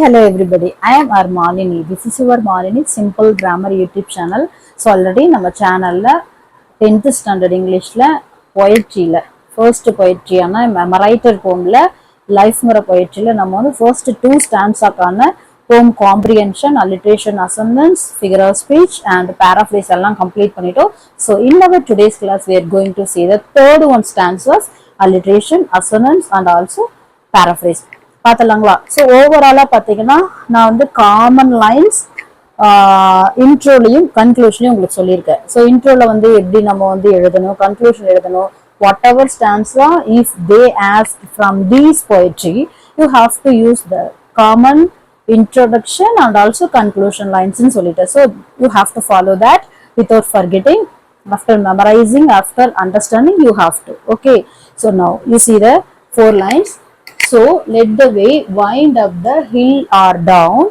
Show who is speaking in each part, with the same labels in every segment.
Speaker 1: hello everybody. I am our Malini. This is your Malini Simple Grammar YouTube channel. So already நம்ம சேனல்ல 10th standard Englishல poetryல first poetry ஆன மெமரைட்டர் போம்ல லைஃப்ங்கற poetryல நம்ம வந்து first 2 stanzaக்கான poem comprehension, alliteration, assonance, figure of speech and paraphrase எல்லாம் complete பண்ணிட்டோம். So in our today's class we are going to see the third one stanzas, alliteration, assonance and also paraphrase. பார்த்தலாங்களா? So ஓவராலாக பார்த்தீங்கன்னா நான் வந்து common lines இன்ட்ரோலையும் கன்க்ளூஷனையும் உங்களுக்கு சொல்லியிருக்கேன். So இன்ட்ரோவில் வந்து எப்படி நம்ம வந்து எழுதணும், கன்க்ளூஷன் எழுதணும், what ever ஸ்டாண்ட்ஸா if they ask from these poetry you have to use the common introduction and also conclusion lines in solitaire. So you have to follow that without forgetting. After memorizing, after understanding, you have to. Okay. So now you see the 4 lines. So let the way wind up the hill or down,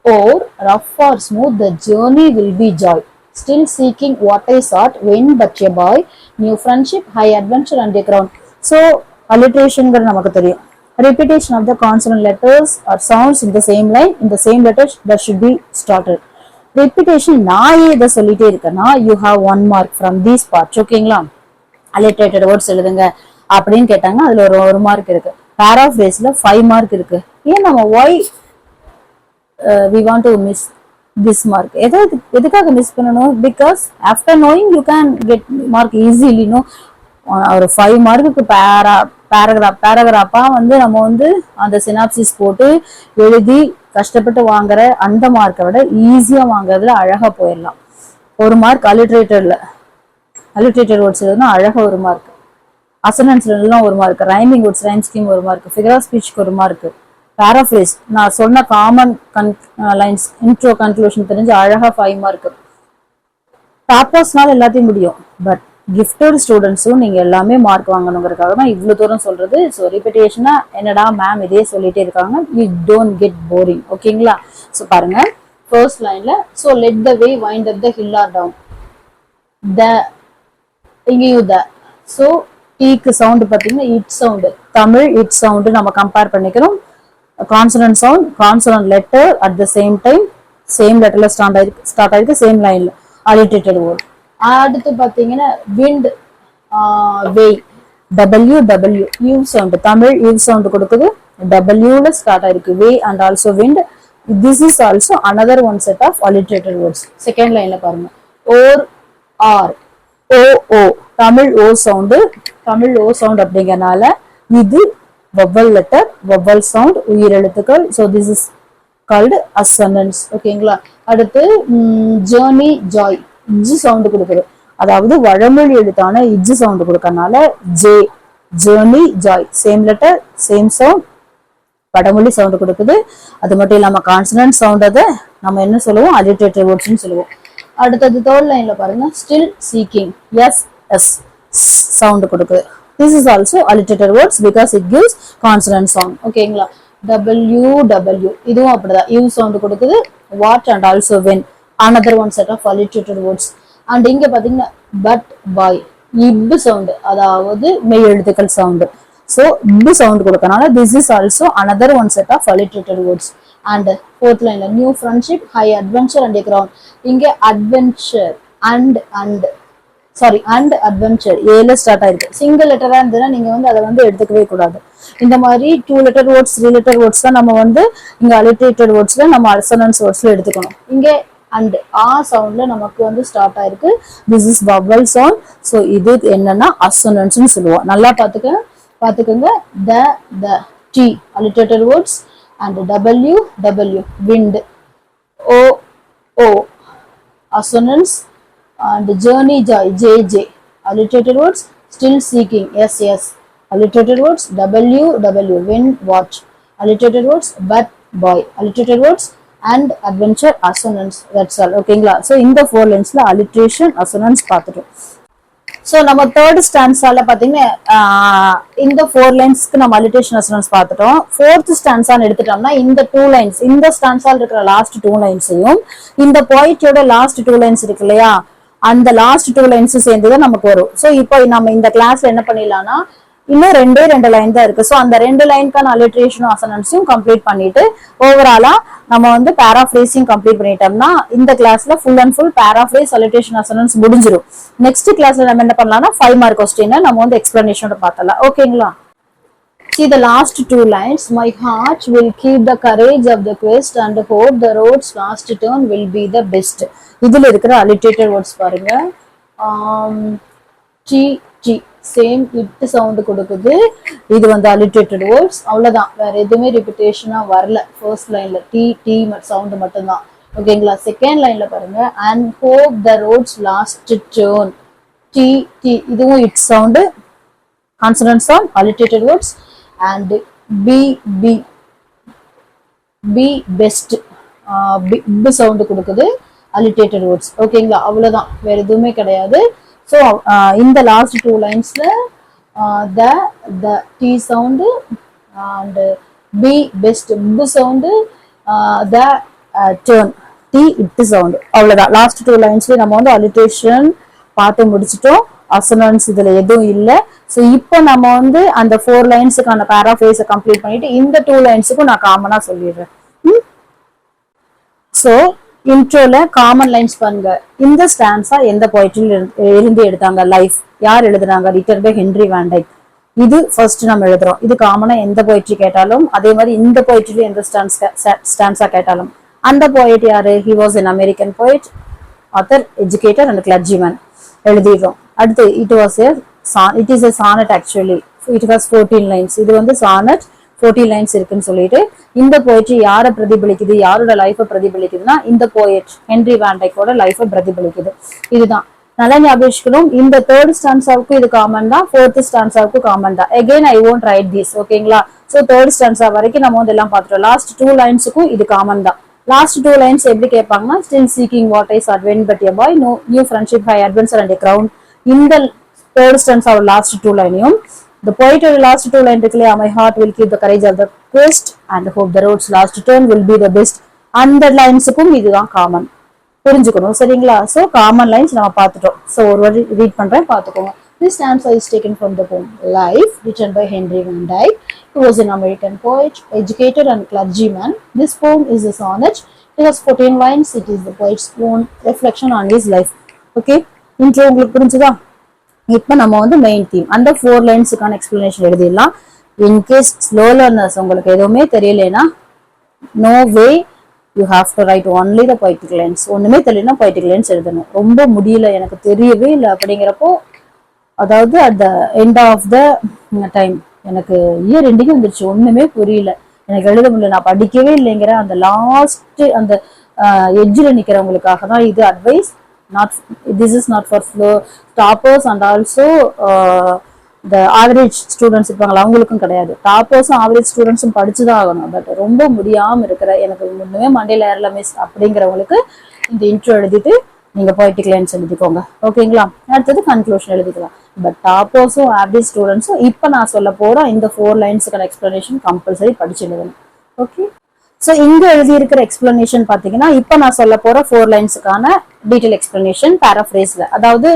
Speaker 1: or rough or smooth, the journey will be joy. Still seeking what I sought, when but a boy, new friendship, high adventure and a crown. So alliteration namakku theriyum. Repetition of the consonant letters or sounds in the same line, in the same letters that should be started. Repetition நான் இத சொல்லிட்டே இருக்கேன்னா you have 1 mark from these parts. ஓகேங்களா? alliterated words எழுதுங்க அப்படின்னு கேட்டாங்க, அதுல ஒரு மார்க் இருக்கு. paraphrase-ல 5 மார்க் இருக்கு. ஏன் நம்ம why we want to miss this mark? எதுக்காக மிஸ் பண்ணணும்? because after knowing you can get mark easily. No, ஒரு 5 மார்க்குக்கு பேராகிராஃபா வந்து நம்ம வந்து அந்த சினாப்சிஸ் போட்டு எழுதி கஷ்டப்பட்டு வாங்குற அந்த மார்க்கை விட ஈஸியா வாங்குறதுல அழகா போயிடலாம். 1 மார்க் alliterated வேர்ட்ஸ் எழுதுனா அழகா 1 மார்க், அசனன்ஸ்ல எல்லாம் 1 mark, rhyming words rhyme scheme 1 mark, figure of ஸ்பீச்க்கு 1 மார்க், பேராஃப்ரேஸ் நான் சொன்ன காமன் லைன்ஸ் இன்ட்ரோ கன்க்ளூஷன் தெரிஞ்சு அழகா 5 மார்க். டாப்பர்ஸ்னால எல்லாத்தையும் முடியும், பட் கிஃப்டட் ஸ்டூடெண்ட்ஸும் நீங்க எல்லாமே மார்க் வாங்கணுங்கிறதுக்காக தான் இவ்வளவு தூரம் சொல்றது. ஸோ ரிப்பீட்டேஷனா என்னடா மேம் இதே சொல்லிட்டே இருக்காங்க, யூ டோன்ட் கெட் போரிங். ஓகேங்களா? ஸோ பாருங்க ஃபர்ஸ்ட் லைன்ல, so let the way wind up the hill or down, the இங்கேயும் த. ஸோ டீக்கு சவுண்டு பார்த்தீங்கன்னா it sound, Tamil it sound நம்ம கம்பேர் பண்ணிக்கிறோம். Consonant sound, consonant letter at the same time, same லெட்டர்ல start ஆயிருக்கு, same லைன்ல alliterated word. அடுத்து பாத்தீங்கன்னா wind, way, W W, U sound, Tamil U sound கொடுக்குது, டபிள்யூல ஸ்டார்ட் ஆயிருக்கு, way and also wind. This is also another one set of alliterated words. Second லைன்ல பாருங்க, ஓர், ஆர், ஓ, ஓ, தமிழ் ஓ சவுண்டு, தமிழ் ஓ சவுண்ட் அப்படிங்கறனால இது vowel letter, vowel sound, உயிர் எழுத்துக்கள். so this is called assonance. ஓகேங்களா? அடுத்து ஜர்னி, ஜாய், இஜ் சவுண்ட் கொடுக்குது, அதாவது வழமொழி எழுத்தான இஜ் சவுண்ட் கொடுக்கறனால J, journey, joy, same letter same sound, வடமொழி சவுண்ட் கொடுக்குது. அது மட்டும் இல்லாம கான்சனன்ட் சவுண்ட், அதை நம்ம என்ன சொல்லுவோம், alliterated words சொல்லுவோம். அடுத்தது தேர்ட் லைன்ல பாருங்க, still seeking, S S sound கொடுக்குது. This is also alliterated words because it gives consonant sound. ஓகேங்களா? டபிள்யூ டபிள்யூ இதுவும் அப்படிதான், யூ சவுண்ட் கொடுக்குது, what and also when, another one set of alliterated words. And இங்க பாத்தீங்கன்னா but, boy, இப்பு sound, அதாவது மெய் எழுத்துக்கள் சவுண்ட். சோ இப்பு சவுண்ட் கொடுக்கறனால this is also another one set of alliterated words. And fourth லைன்ல new friendship, high adventure and ground. இங்க அட்வென்ச்சர் அண்ட் அட்வென்ச்சர் ஏல ஸ்டார்ட் ஆயிருக்கு. சிங்கிள் லெட்டரா இருந்ததுன்னா நீங்க வந்து அதை வந்து எடுத்துக்கவே கூடாது. இந்த மாதிரி 2 letter words 3 letter words தான் நம்ம வந்து இங்க alliterated wordsல நம்ம assonance wordsல எடுத்துக்கணும். இங்க அண்ட் ஆ சவுண்ட்ல நமக்கு வந்து ஸ்டார்ட் ஆயிருக்கு, this is vowel sound. So இது என்னன்னா assonance சொல்லுவோம். நல்லா பாத்துக்கோங்க. த D alliterated words and w w wind, o o assonance and journey, joy, jj alliterated words. Still seeking, yes yes alliterated words. w w wind, watch alliterated words. but, boy alliterated words. and adventure, assonance. that's all. ஓகேங்களா? So இந்த 4 லைன்ஸ்ல alliteration, assonance பார்த்துட்டோம். So நம்ம third ஸ்டான்ஸால பாத்தீங்கன்னா இந்த 4 லைன்ஸ்க்கு நம்ம alliteration, assonance பார்த்துட்டோம். Fourth ஸ்டான்ஸான்னு எடுத்துட்டோம்னா இந்த 2 லைன்ஸ், இந்த ஸ்டான்ஸால் இருக்கிற லாஸ்ட் 2 லைன்ஸையும் இந்த போயிட்டோட லாஸ்ட் 2 லைன்ஸ் இருக்கு இல்லையா, அந்த லாஸ்ட் 2 லைன்ஸ் சேர்ந்துதான் நமக்கு வரும். ஸோ இப்போ நம்ம இந்த கிளாஸ்ல என்ன பண்ணிடலாம்னா இன்னும் ரெண்டு லைன் தான் இருக்கு. ஸோ அந்த 2 லைனுக்கான அலிட்ரேஷனும் அசனன்ஸையும் கம்ப்ளீட் பண்ணிட்டு ஓவராலா நம்ம வந்து பேராஃப்ரேஸையும் கம்ப்ளீட் பண்ணிட்டோம்னா இந்த கிளாஸ்ல full and full paraphrase alliteration assonance முடிஞ்சிடும். நெக்ஸ்ட் கிளாஸ்ல நம்ம என்ன பண்ணலாம்னா 5 மார்க் கொஸ்டின் நம்ம வந்து எக்ஸ்பிளனேஷனோட பார்த்தலாம். ஓகேங்களா? See the last 2 lines. My heart will keep the courage of the quest and hope the road's last turn will be the best. இதுல இருக்கிற alliterated words பாருங்க. T T same it sound கொடுக்குது. இது வந்து alliterated words. அவ்வளவுதான், வேற எதுவுமே ரிப்பிட்டேஷனா வரல. ஃபர்ஸ்ட் லைன்ல டி டி சவுண்ட் மட்டும் தான். ஓகேங்களா? செகண்ட் லைன்ல பாருங்க, and hope the road's last turn. T T இதுவும் it sound, consonant sound, alliterated words. And be best B sound கொடுக்குது, alliterated words. ஓகேங்களா? அவ்வளவுதான், வேற எதுவுமே கிடையாது. ஸோ இந்த லாஸ்ட் 2 லைன்ஸ்ல the T sound and B best பு sound, the turn T it sound, அவ்வளவுதான். லாஸ்ட் 2 லைன்ஸ்ல நம்ம வந்து alliteration பார்த்து முடிச்சிட்டோம். அசனன்ஸ் இதுல எதுவும் இல்லை. ஸோ இப்போ நம்ம வந்து அந்த 4 லைன்ஸுக்கான பேராஃப்ரேஸை கம்ப்ளீட் பண்ணிட்டு இந்த 2 லைன்ஸுக்கும் நான் காமனா சொல்லிடுறேன். ஸோ இன்ட்ரோல காமன் லைன்ஸ் பாருங்க. இந்த ஸ்டான்ஸா எந்த போய்ட்ரியில இருந்து எடுத்தாங்க? லைஃப். யார் எழுதுறாங்க? ரிட்டன் பை ஹென்ரி வான் டைக். இது ஃபர்ஸ்ட் நம்ம எழுதுறோம். இது காமனா எந்த போய்ட்ரி கேட்டாலும், அதே மாதிரி இந்த போய்ட்ரியில எந்த ஸ்டான்ஸா கேட்டாலும் அந்த போய்ட் யாரு? He was an American poet, author, educator and clergyman. எழுதிடுறோம். அடுத்து it is a sonnet actually. It has 14 lines. இது வந்து sonnet 14 lines இருக்குன்னு சொல்லிட்டு இந்த போய்ட்ரி யாரை பிரதிபலிக்குது, யாரோட லைஃபை பிரதிபலிக்குதுன்னா இந்த போயட் ஹென்ரி வான் டைக்கோட லைஃபை பிரதிபலிக்குது. இதுதான் நல்லா ஞாபகம். இந்த 3rd ஸ்டான்ஸாவுக்கு இது காமன் தான், 4th ஸ்டான்ஸாவுக்கு காமன் தான். Again I won't write this. ஓகேங்களா? ஸோ 3rd ஸ்டான்ஸா வரைக்கும் நம்ம வந்து எல்லாம் பார்த்துட்டோம். லாஸ்ட் 2 லைன்ஸுக்கும் இது காமன் தான். லாஸ்ட் 2 லைன்ஸ் எப்படி கேட்பாங்கன்னா, still seeking what ice advent but a boy, no new friendship high adventure and a crown. இந்த 3rd ஸ்டான்ஸாவோட லாஸ்ட் 2 லைனையும் the poet last 2 line இருக்குல்லையா, my heart will keep the courage of the quest and hope the road's last turn will be the best. அந்த லைன்ஸுக்கும் இதுதான் common, புரிஞ்சுக்கணும். சரிங்களா? So common lines நம்ம பார்த்துட்டோம். ஸோ ஒரு வாட்டி ரீட் பண்றேன், பார்த்துக்கோங்க. This stanza is taken from the poem Life, written by Henry Van Dyke. He was an American poet, educator and clergyman. This poem is a sonnet. It has 14 lines. It is the poet's own reflection on his life. Okay? Intro உங்களுக்கு புரிஞ்சுதா? இப்போ நம்ம வந்து main theme அந்த 4 லைன்ஸுக்கான explanation எழுதிடலாம். In case slow learners உங்களுக்கு எதுவுமே தெரியலனா, no way, you have to write only the poetic lines. ஒண்ணுமே தெரியலனா poetic lines எழுதணும். ரொம்ப முடியல, எனக்கு தெரியவே இல்லை அப்படிங்கிறப்போ, அதாவது at the end of the time எனக்கு இயர் எண்டிங் வந்துருச்சு, ஒண்ணுமே புரியல, எனக்கு எழுத முடியல, நான் படிக்கவே இல்லைங்கிற அந்த லாஸ்ட் அந்த எட்ஜில் நிக்கிறவங்களுக்காக தான் இது advice. This is not for slow toppers and also the average students இருப்பாங்களா, அவங்களுக்கும் கிடையாது. டாப்பர்ஸும் ஆவரேஜ் ஸ்டூடெண்ட்ஸும் படிச்சுதான் ஆகணும். பட் ரொம்ப முடியாம இருக்கிற, எனக்கு ஒண்ணுமே மண்டையில ஏறல மிஸ் அப்படிங்கிறவங்களுக்கு இந்த இன்ட்ரோ எழுதிட்டு நீங்க poetic lines எழுதிக்கோங்க. ஓகேங்களா? அடுத்தது கன்க்ளூஷன் எழுதிக்கலாம். பட் டாப்பர்ஸும் ஆவரேஜ் ஸ்டூடெண்ட்ஸும் இப்ப நான் சொல்ல போற இந்த 4 லைன்ஸுக்கான எக்ஸ்பிளனேஷன் கம்பல்சரி படிச்சு எழுதணும். ஓகே? ஸோ இங்க எழுதி இருக்கிற எக்ஸ்பிளனேஷன் பாத்தீங்கன்னா, இப்ப நான் சொல்ல போற 4 லைன்ஸுக்கான டீடைல் எக்ஸ்பிளனேஷன் பேராஃப்ரேஸ்ல. அதாவது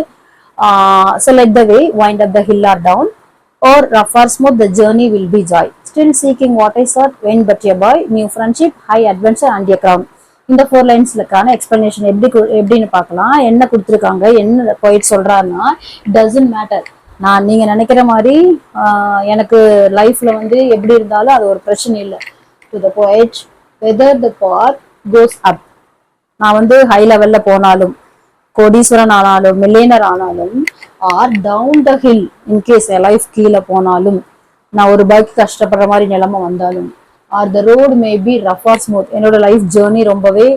Speaker 1: so let the way wind up the hill or down, or rough or smooth the journey will be joy, still seeking what I sought when but a boy, new friendship, high adventure and a crown. இந்த 4 லைன்ஸ்லக்கான explanation எப்படின்னு பார்க்கலாம். என்ன கொடுத்துருக்காங்க, என்ன போயிட்டு சொல்றாருன்னா, doesn't matter. நீங்க நினைக்கிற மாதிரி எனக்கு லைஃப்ல வந்து எப்படி இருந்தாலும் அது ஒரு பிரச்சனை இல்லை. To the poet, whether the path goes up, நான் வந்து ஹை லெவல்ல போனாலும், கோடீஸ்வரன் ஆனாலும், மில்லியனர் ஆனாலும், or down the hill, in case என் லைஃப் கீழே போனாலும், நான் ஒரு பைக் கஷ்டப்படுற மாதிரி நிலைமை வந்தாலும், or the road may be rough or smooth, என்னோட லைஃப் ஜேர்னி ரொம்பவே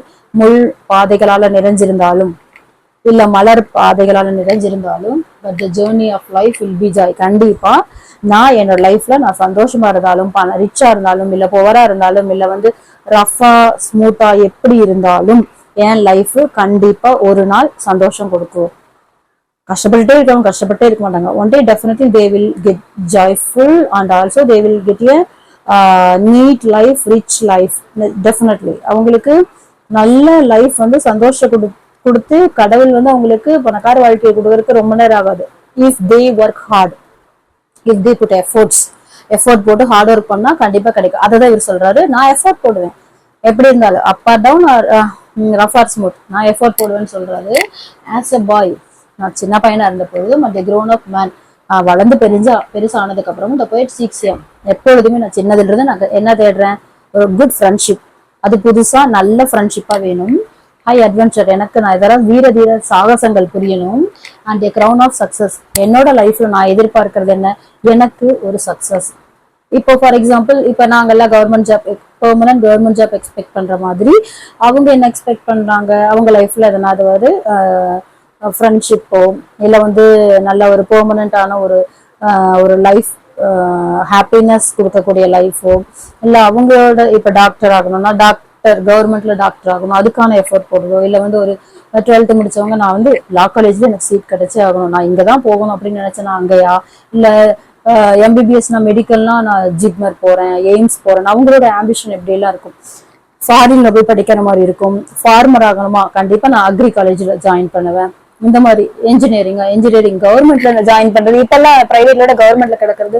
Speaker 1: முள் பாதைகளால நிறைஞ்சிருந்தாலும், இல்ல மலர் பாதைகளால நிறைஞ்சிருந்தாலும், but the journey of life will be joy. கண்டிப்பா நான் என்னோட லைஃப்ல நான் சந்தோஷமா இருந்தாலும், ரிச்சா இருந்தாலும், இல்ல புவரா இருந்தாலும், இல்ல வந்து ரஃபா ஸ்மூத்தா எப்படி இருந்தாலும், என் லைஃப் கண்டிப்பா ஒரு நாள் சந்தோஷம் கொடுக்கும். கஷ்டப்பட்டுட்டே இருக்கவங்க கஷ்டப்பட்டே இருக்க மாட்டாங்க. One day definitely they will get joyful and also they will get a NEET life, rich life. Definitely அவங்களுக்கு நல்ல லைஃப் வந்து சந்தோஷம் கொடுத்து கடவுள் வந்து அவங்களுக்கு பணக்கார வாழ்க்கையை கொடுக்கறதுக்கு ரொம்ப நேரம் ஆகாது. If they work hard. if they put effort போட்டு ஹார்ட் ஒர்க் பண்ணா கண்டிப்பா கிடைக்கும். அதை தான் இவர் சொல்றாரு. நான் எஃபோர்ட் போடுவேன் எப்படி இருந்தாலும், up or down or rough or smooth, நான் எஃபோர்ட் போடுவேன்னு சொல்றாரு. ஆஸ் அ பாய், நான் சின்ன பையனா இருந்த பொழுது பட் grown up man, வளர்ந்து பெருசானதுக்கு அப்புறம் இந்த போயிட் சீக்ஸியம் எப்பொழுதுமே நான் சின்னதுல இருந்து நான் என்ன தேடுறேன், ஒரு குட் ஃப்ரெண்ட்ஷிப். அது புதுசா நல்ல ஃப்ரெண்ட்ஷிப்பா வேணும். ஹை அட்வென்ச்சர், எனக்கு நான் இதெல்லாம் வீர தீர சாகசங்கள் புரியணும். அண்ட் கிரவுன் ஆஃப் சக்சஸ், என்னோட லைஃப்ல நான் எதிர்பார்க்கறது என்ன, எனக்கு ஒரு சக்சஸ். இப்போ ஃபார் எக்ஸாம்பிள், இப்போ நாங்கெல்லாம் government job, permanent government job expect பண்ற மாதிரி அவங்க என்ன எக்ஸ்பெக்ட் பண்றாங்க, அவங்க லைஃப்ல எதனாவது ஒரு ஃப்ரெண்ட்ஷிப்போ இல்லை வந்து நல்ல ஒரு பெர்மனண்டான ஒரு லைஃப், ஹாப்பினஸ் கொடுக்கக்கூடிய லைஃபோ, இல்லை அவங்களோட இப்போ டாக்டர் ஆகணும்னா கவர்மெண்ட்ல டாக்டர் ஆகணும், அதுக்கான எஃபோர்ட் போடுறதோ, இல்லை வந்து ஒரு 12th முடிச்சவங்க நான் வந்து லா காலேஜ்ல எனக்கு சீட் கிடைச்சே ஆகணும், நான் இங்கதான் போகணும் அப்படின்னு நினைச்சேன்னா அங்கேயா, இல்லை எம்பிபிஎஸ் நான் மெடிக்கல்னா நான் ஜிப்மர் போறேன், எய்ம்ஸ் போறேன், அவங்களோட ஆம்பிஷன் எப்படி எல்லாம் இருக்கும். ஃபாரின்ல போய் படிக்கிற மாதிரி இருக்கும். ஃபார்மர் ஆகணுமா, கண்டிப்பா நான் அக்ரி காலேஜ்ல ஜாயின் பண்ணுவேன். இந்த மாதிரி இன்ஜினியரிங் கவர்மெண்ட்ல ஜாயின் பண்றது, இப்பெல்லாம் பிரைவேட்ல கவர்மெண்ட்ல கிடக்கிறது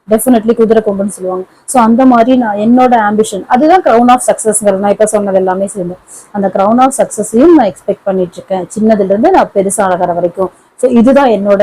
Speaker 1: டெஃபினெட்லி குதிரை கொம்புன்னு சொல்லுவாங்க. ஸோ அந்த மாதிரி நான் என்னோட ஆம்பிஷன், அதுதான் கிரவுன் ஆஃப் சக்சஸ்ங்கிறது. நான் இப்ப சொன்னது எல்லாமே சேர்ந்து அந்த கிரவுன் ஆஃப் சக்சஸையும் நான் எக்ஸ்பெக்ட் பண்ணிட்டு இருக்கேன், சின்னதுல இருந்து நான் பெருசாகிற வரைக்கும். ஸோ இதுதான் என்னோட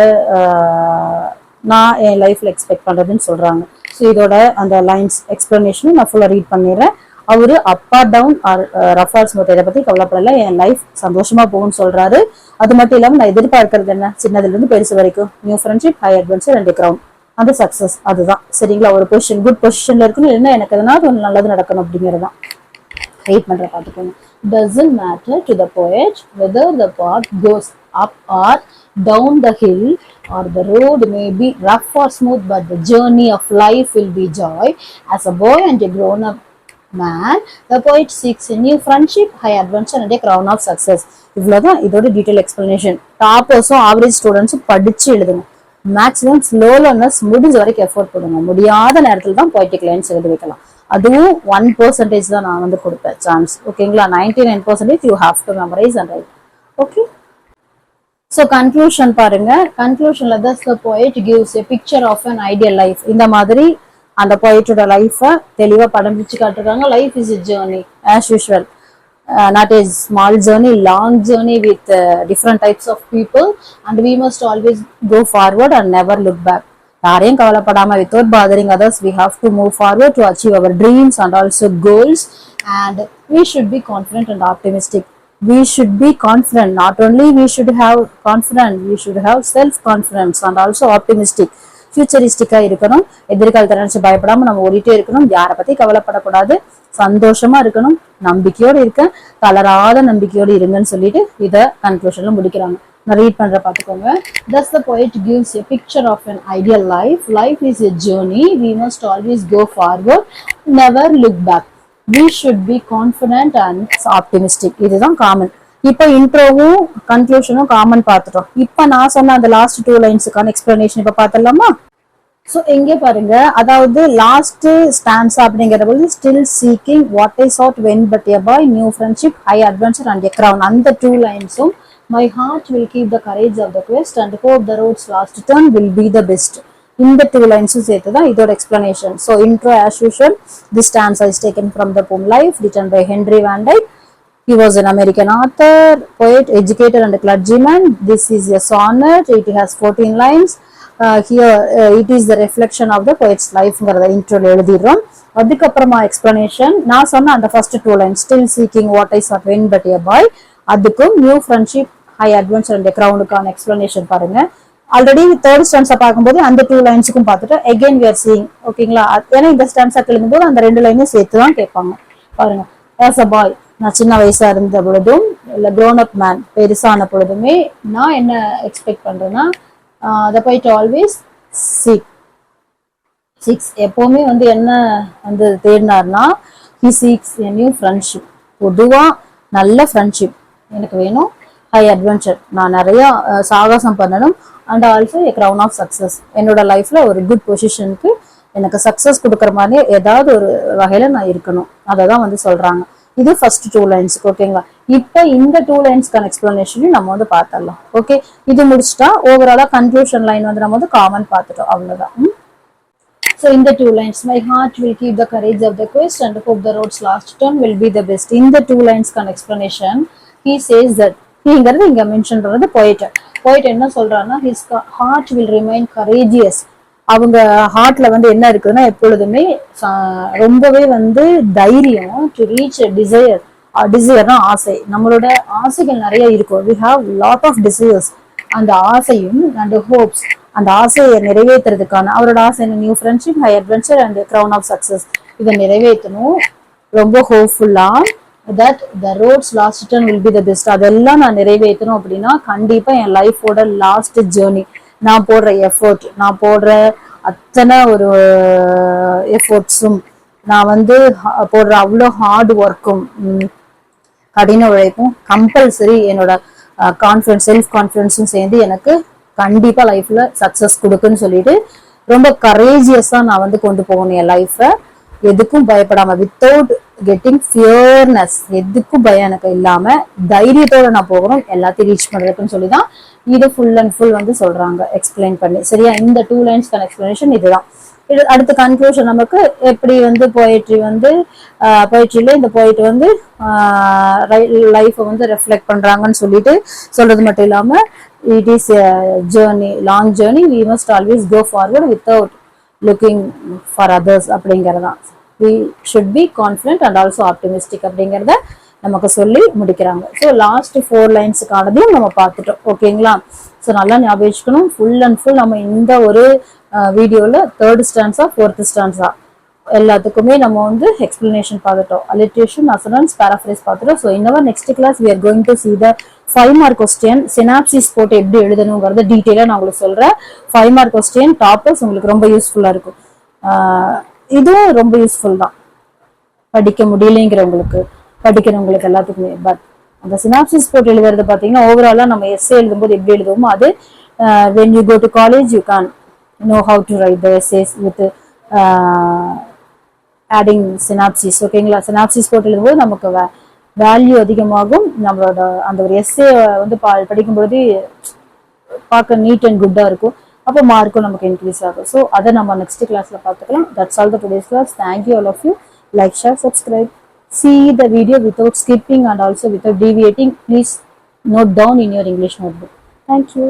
Speaker 1: நான் என் லைஃப்ல எக்ஸ்பெக்ட் பண்றதுன்னு சொல்றாங்க. ஸோ இதோட அந்த லைன்ஸ் எக்ஸ்பிளனேஷனும் நான் ஃபுல்லா ரீட் பண்ணிடுறேன். அவரு up or down or rough or smooth இதை பத்தி கவலைப்படல, என் லைஃப் சந்தோஷமா போகும்னு சொல்றாரு. அது மட்டும் இல்லாம நான் எதிர்பார்க்கறது என்ன, சின்னதுல இருந்து பெருசு வரைக்கும் new friendship, high adventure and crown, அந்த சக்சஸ். அதுதான் சரிங்களா, ஒரு பொசிஷன் குட் பொசிஷன்ல இருக்கணும், இல்லைன்னா எனக்கு எதனாவது ஒன்று நல்லது நடக்கணும் அப்படிங்கிறதான் வெயிட் பண்ற பார்த்துக்கோங்க. Doesn't matter to the poet whether the path goes up or down the hill or the road may be rough or smooth, but the journey of life will be joy. As a boy and a grown up man, the poet seeks a new friendship, high adventure and a crown of success. இவ்வளவுதான் இதோட detail explanation. டாப்பர்ஸும் average ஸ்டூடெண்ட்ஸும் படிச்சு எழுதுங்க. Maximum slow learners முடிஞ்ச வரைக்கும் effort போடுங்க. முடியாத நேரத்தில் தான் பொய்டிக் லைன்ஸ் எழுதி வைக்கலாம். அதுவும் 1% தான் நான் வந்து கொடுப்பேன் சான்ஸ். ஓகேங்களா, 99% you have to memorise and right. Okay, so conclusion பாருங்க. கன்க்ளூஷன்ல thus the poet gives a picture of an ideal life. இந்த மாதிரி அந்த poetோட லைஃபை தெளிவா படம் பிடிச்சு காட்டுறாங்க. Life is a journey as usual, not a small journey, long journey with different types of people, and we must always go forward and never look back. யாரையும் கவலைப்படாம without bothering others, we have to move forward to achieve our dreams and also goals, and we should be confident and optimistic. We should be confident, not only we should have confidence, we should have self confidence and also optimistic. ஃபியூச்சரிஸ்டிக்கா இருக்கணும், எதிர்காலத்தை நினைச்சு பயப்படாம நம்ம ஓடிட்டே இருக்கணும், யாரை பத்தி கவலைப்படக்கூடாது, சந்தோஷமா இருக்கணும், நம்பிக்கையோடு இருக்க, தளராத நம்பிக்கையோடு இருங்கன்னு சொல்லிட்டு இத கன்க்ளூஷன்ல முடிக்கிறாங்க. நான் ரீட் பண்ற பாத்துக்கோங்க. Thus the poet gives a picture of an ideal life. Life is a journey. We must always go forward, never look back. We should be confident and optimistic. இதுதான் காமன். இப்போ இன்ட்ரோவும் கன்க்ளூஷனும் காமன் பார்த்துட்டோம். இப்போ நான் சொன்ன அந்த last 2 லைன்ஸுக்கான explanation இப்போ பார்த்துடலாமா? So எங்கே பாருங்க, அதாவது லாஸ்ட் ஸ்டான்ஸ் அப்படிங்கிறது still seeking what I sought when but a boy, new friendship, high adventure and a crown, அந்த 2 லைன்ஸும் my heart will keep the courage of the quest and hope the road's last turn will be the best. இந்த 2 லைன்ஸும் சேர்த்து தான் இதோட explanation. So intro as usual, this stanza is taken from the poem Life, written by Henry Van Dyke. He was an American author, poet, educator and a clergyman. This is a sonnet. It has 14 lines. Here it is the reflection of the poet's life. Intro எழுதிறோம். அதுக்கு அப்புறமா explanation நான் சொன்ன அந்த first 2 lines, still seeking what I sought when but a boy, அதுக்கும் new friendship, high adventure and கிரவுனுக்கான explanation பாருங்க. Already third stanza பார்க்கும்போது அந்த 2 லைன்ஸுக்கும் பார்த்துட்டு அகைன் we are seeing. ஓகேங்களா, ஏன்னா இந்த ஸ்டான்ஸா எழுதும்போது அந்த 2 லைனையும் சேர்த்து தான் கேட்பாங்க. பாருங்க, as a boy, நான் சின்ன வயசா இருந்த பொழுதும் இல்ல grown up man பெருசான பொழுதுமே நான் என்ன எக்ஸ்பெக்ட் பண்றேன்னா, the poet always seeks எப்பவுமே வந்து என்ன வந்து தேடினார்னா, he seeks a new friendship. பொதுவா நல்ல ஃப்ரெண்ட்ஷிப் எனக்கு வேணும், ஹை அட்வென்ச்சர் நான் நிறைய சாகசம் பண்ணணும், and also a crown of success, என்னோட லைஃப்ல ஒரு குட் பொசிஷனுக்கு எனக்கு சக்சஸ் கொடுக்குற மாதிரி ஏதாவது ஒரு வகையில நான் இருக்கணும், அதை தான் வந்து சொல்றாங்க. இது ஃபர்ஸ்ட் 2 லைன்ஸ்க்கு. ஓகேங்களா, இப்போ இந்த 2 லைன்ஸ்க்கான எக்ஸ்பிளனேஷனையும் நம்ம வந்து பார்த்துடலாம். ஓகே, இது முடிச்சுட்டா ஓவராலா கன்க்ளூஷன் லைன் வந்து நம்ம வந்து காமன் பார்த்துட்டோம், அவ்வளவுதான். So in the two lines, my heart will keep the courage of the quest and hope the road's last turn will be the best. In the two lines kind explanation, he says that நீங்கிறது இங்க mention பண்றது போயிட் என்ன சொல்றாருன்னா his heart will remain courageous. அவங்க ஹார்ட்ல வந்து என்ன இருக்குதுன்னா எப்பொழுதுமே ரொம்பவே வந்து தைரியம் டு ரீச் டிசையர். டிசையர்னா ஆசை. நம்மளோட ஆசைகள் நிறைய இருக்கும். we have lot of desires. அந்த ஆசையும் and hopes, அந்த ஆசையை நிறைவேற்றுறதுக்கான அவரோட ஆசை என்ன, new friendship, high adventure and crown of success. இதை நிறைவேற்றணும் ரொம்ப ஹோப்ஃபுல்லா. That the road's last turn will be the best. அதெல்லாம் நான் நிறைவேற்றணும் அப்படின்னா கண்டிப்பா என் லைஃபோட லாஸ்ட் ஜேர்னி, நான் போடுற எஃபர்ட், நான் போடுற அத்தனை ஒரு எஃபர்ட்ஸும், நான் வந்து போடுற அவ்வளோ ஹார்ட் ஒர்க்கும் கடின உழைப்பும் கம்பல்சரி என்னோட கான்ஃபிடன்ஸ், செல்ஃப் கான்ஃபிடன்ஸும் சேர்ந்து எனக்கு கண்டிப்பா லைஃப்ல சக்சஸ் கொடுக்குன்னு சொல்லிட்டு ரொம்ப கரேஜியஸா நான் வந்து கொண்டு போகணும் என் லைஃபை. எதுக்கும் பயப்படாம, வித்தவுட் கெட்டிங் ஃபியர்னஸ், எதுக்கும் பயம் எனக்கு இல்லாம தைரியத்தோட நான் போகணும் எல்லாத்தையும் ரீச் பண்றதுக்குன்னு சொல்லிதான் இது ஃபுல் அண்ட் ஃபுல் வந்து சொல்றாங்க எக்ஸ்பிளைன் பண்ணி. சரியா, இந்த டூ லைன்ஸ்க்கான எக்ஸ்பிளனேஷன் இதுதான். இது அடுத்த கன்க்ளூஷன் நமக்கு எப்படி வந்து போயட்ரி வந்து போயட்ரியில இந்த போயிட்டு வந்து லைஃப்பை வந்து ரெஃப்ளெக்ட் பண்றாங்கன்னு சொல்லிட்டு சொல்றது மட்டும் இல்லாம it is journey, long journey, we must always go forward without looking for others அப்படிங்கறதான். We should be confident and also optimistic அப்படிங்கிறத நமக்கு சொல்லி முடிக்கிறாங்க. ஸோ லாஸ்ட் 4 லைன்ஸுக்கானதையும் நம்ம பார்த்துட்டோம். ஓகேங்களா? ஸோ நல்லா ஞாபகம் வச்சுக்கணும். ஃபுல் அண்ட் ஃபுல் நம்ம இந்த ஒரு வீடியோவில் 3rd ஸ்டான்ஸா 4th ஸ்டான்ஸா எல்லாத்துக்குமே நம்ம வந்து எக்ஸ்பிளனேஷன் பார்த்துட்டோம். அலிட்ரேஷன், அசனன்ஸ், பேராஃப்ரேஸ் பார்த்துட்டோம். So in our next class we are going to see the 5 mark question. Synopsis போட்டு எப்படி எழுதணுங்கிறத டீட்டெயிலாக நான் உங்களுக்கு சொல்கிறேன். 5 மார்க் கொஸ்டின் டாப்பர்ஸ் உங்களுக்கு ரொம்ப யூஸ்ஃபுல்லாக இருக்கும். இதுவும் ரொம்ப யூஸ்ஃபுல் தான் படிக்க முடியலைங்கிறவங்களுக்கு, படிக்கிறவங்களுக்கு எல்லாத்துக்குமே. பட் அந்த சினாப்சிஸ் போட்டு எழுதுறது பார்த்தீங்கன்னா ஓவராலாக நம்ம எஸ்ஏ எழுதும்போது எப்படி எழுதுவோமோ அது when you go to college you can know how to write the essays with adding synopsis. ஓகேங்களா? சினாப்சிஸ் போட்டு எழுதும்போது நமக்கு வேல்யூ அதிகமாகும். நம்மளோட அந்த ஒரு எஸ்ஏ வந்து படிக்கும்பொழுது பார்க்க நீட் அண்ட் குட்டா இருக்கும். அப்போ மார்க்கும் நமக்கு இன்க்ரீஸ் ஆகும். ஸோ அதை நம்ம நெக்ஸ்ட் கிளாஸ்ல பார்த்துக்கலாம். That's all the today's class. Thank you all of you. Like, share, subscribe. See the video without skipping and also without deviating. Please note down in your English notebook. Thank you.